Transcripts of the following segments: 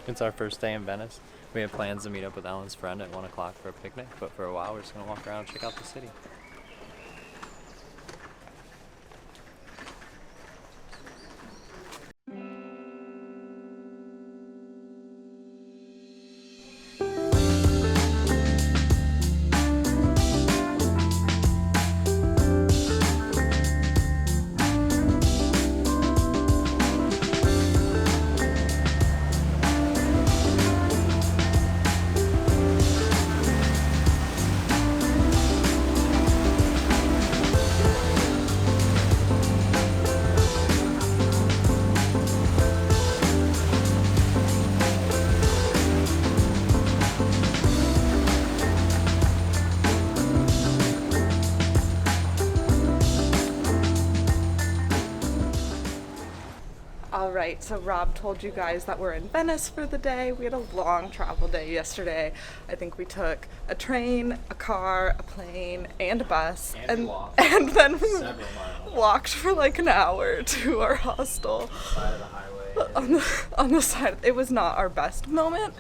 It's our first day in Venice. We have plans to meet up with Ellen's friend at 1 o'clock for a picnic, but for a while we're just going to walk around and check out the city. Alright, so Rob told you guys that we're in Venice for the day. We had a long travel day yesterday. I think we took a train, a car, a plane, and a bus. And walked and then we several miles. walked for like an hour to our hostel. Side of the highway. On the side. It was not our best moment.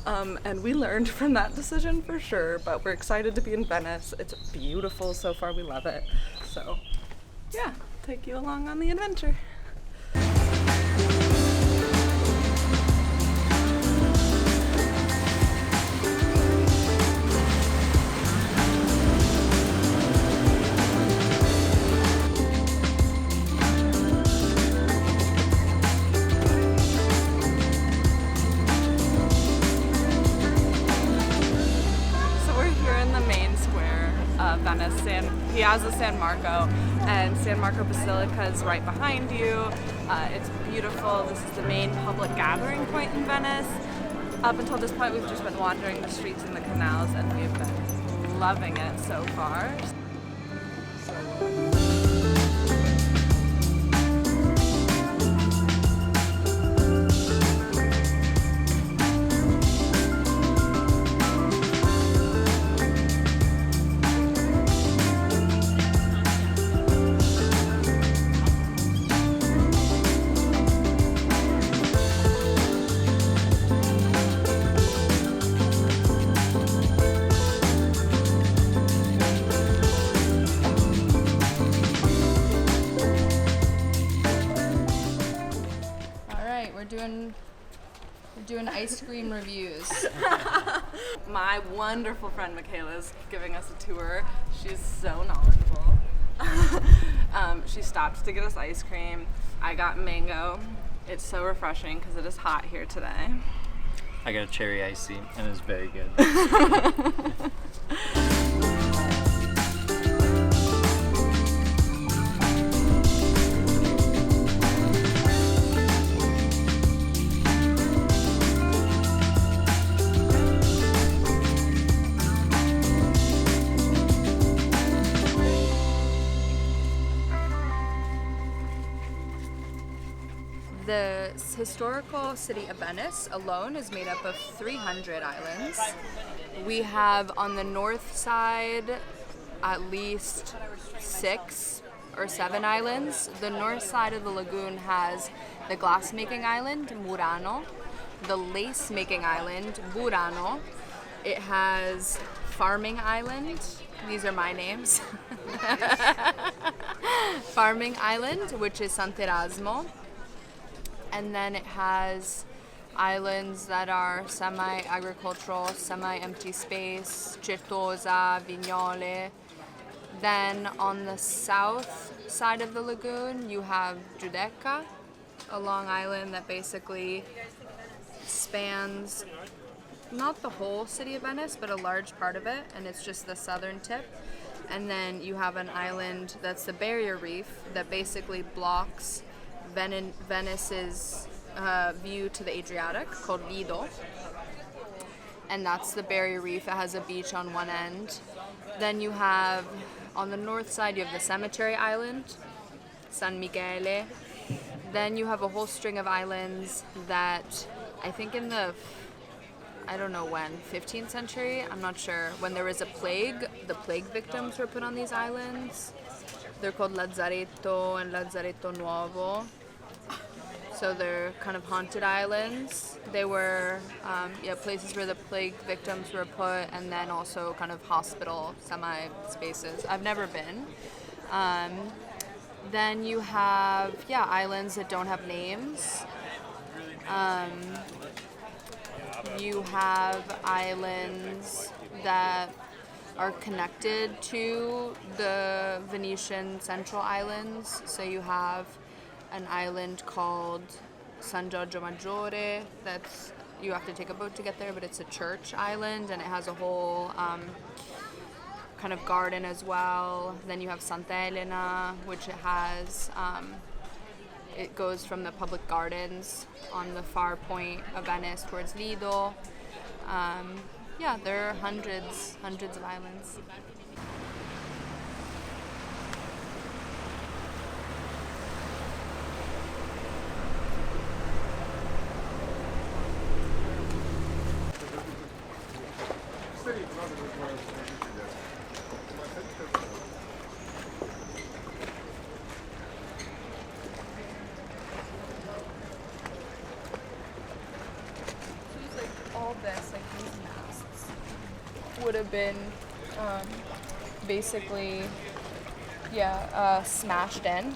And we learned from that decision for sure, but we're excited to be in Venice. It's beautiful so far. We love it. So, yeah, take you along on the adventure. Venice, Piazza San Marco, and San Marco Basilica is right behind you. It's beautiful. This is the main public gathering point in Venice. Up until this point, we've just been wandering the streets and the canals, and we've been loving it so far. We're doing ice cream reviews. My wonderful friend Michaela is giving us a tour. She's so knowledgeable. She stopped to get us ice cream. I got mango. It's so refreshing because it is hot here today. I got a cherry icy, and it's very good. The historical city of Venice alone is made up of 300 islands. We have on the north side at least 6 or 7 islands. The north side of the lagoon has the glass-making island, Murano, the lace-making island, Burano. It has Farming Island. These are my names. Farming Island, which is Sant'Erasmo. And then it has islands that are semi-agricultural, semi-empty space, Certosa, Vignole. Then on the south side of the lagoon, you have Giudecca, a long island that basically spans not the whole city of Venice, but a large part of it, and it's just the southern tip. And then you have an island that's the barrier reef that basically blocks Venice's view to the Adriatic, called Lido. And that's the barrier reef. It has a beach on one end. Then you have, on the north side, you have the cemetery island, San Michele. Then you have a whole string of islands that I think in the, I don't know when, 15th century, I'm not sure, when there was a plague, the plague victims were put on these islands. They're called Lazzaretto and Lazzaretto Nuovo. So they're kind of haunted islands. They were places where the plague victims were put, and then also kind of hospital semi-spaces. I've never been. Then you have, islands that don't have names. You have islands that are connected to the Venetian central islands. So you have an island called San Giorgio Maggiore that's, you have to take a boat to get there, but it's a church island and it has a whole kind of garden as well. Then you have Santa Elena, which it has, it goes from the public gardens on the far point of Venice towards Lido. There are hundreds of islands. All this, like these masts, would have been basically, smashed in.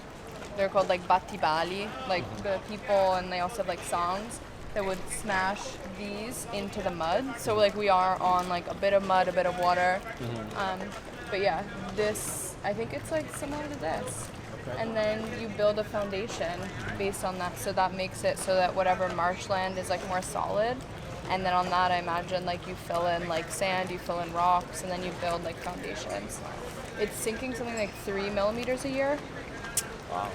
They're called like battibali, like the people, and they also have like songs that would smash these into the mud. So like we are on like a bit of mud, a bit of water. But yeah, this, I think it's like similar to this. Okay. And then you build a foundation based on that. So that makes it so that whatever marshland is like more solid. And then on that, I imagine like you fill in like sand, you fill in rocks, and then you build like foundations. It's sinking something like 3 millimeters a year. Wow.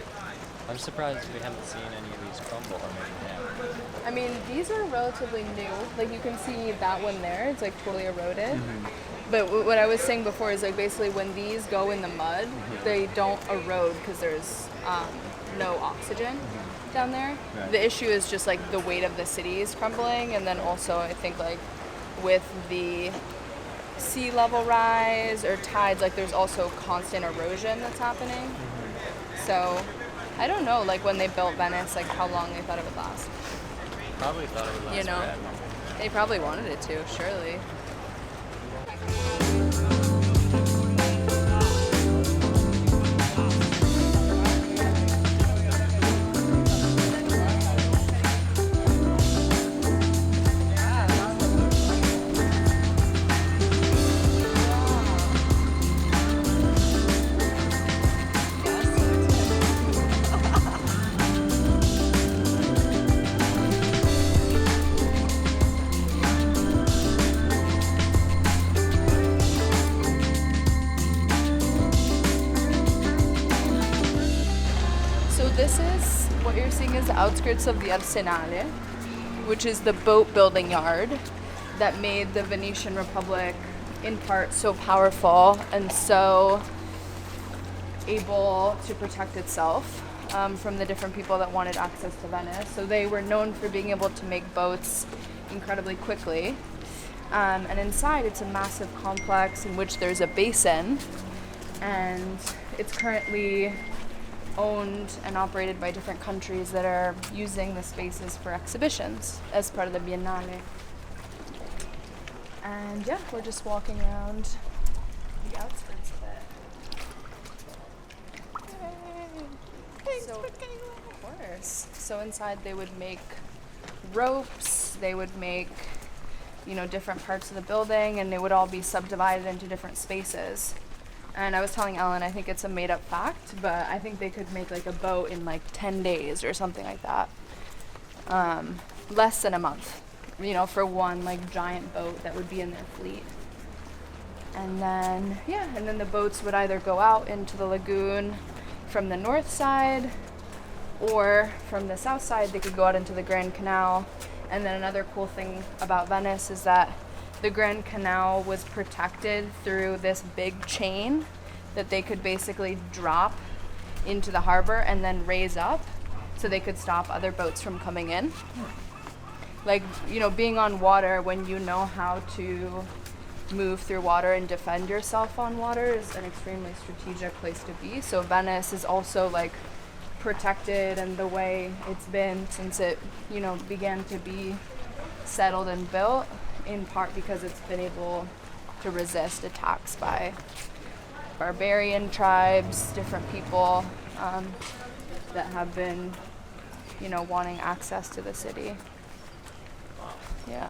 I'm surprised we haven't seen any of these crumble, or maybe yeah. I mean, these are relatively new. Like you can see that one there, it's like totally eroded. But what I was saying before is like basically when these go in the mud, they don't erode because there's no oxygen down there. Right. The issue is just like the weight of the city is crumbling, and then also I think like with the sea level rise or tides, like there's also constant erosion that's happening. So I don't know, like when they built Venice, like how long they thought it would last. Probably thought it would last forever. They probably wanted it to, surely. This is, what you're seeing is the outskirts of the Arsenale, which is the boat building yard that made the Venetian Republic in part so powerful and so able to protect itself from the different people that wanted access to Venice. So they were known for being able to make boats incredibly quickly. And inside it's a massive complex in which there's a basin, and it's currently owned and operated by different countries that are using the spaces for exhibitions as part of the Biennale. And yeah, we're just walking around the outskirts of it. Thanks for getting along. Of course. So inside they would make ropes, they would make, different parts of the building, and they would all be subdivided into different spaces. And I was telling Ellen, I think it's a made-up fact, but I think they could make like a boat in like 10 days or something like that. Less than a month, for one like giant boat that would be in their fleet. And then the boats would either go out into the lagoon from the north side, or from the south side they could go out into the Grand Canal. And then another cool thing about Venice is that the Grand Canal was protected through this big chain that they could basically drop into the harbor and then raise up so they could stop other boats from coming in. Like, being on water, when you know how to move through water and defend yourself on water, is an extremely strategic place to be. So Venice is also like protected and the way it's been since it, began to be settled and built, in part because it's been able to resist attacks by barbarian tribes, different people that have been, wanting access to the city. Yeah.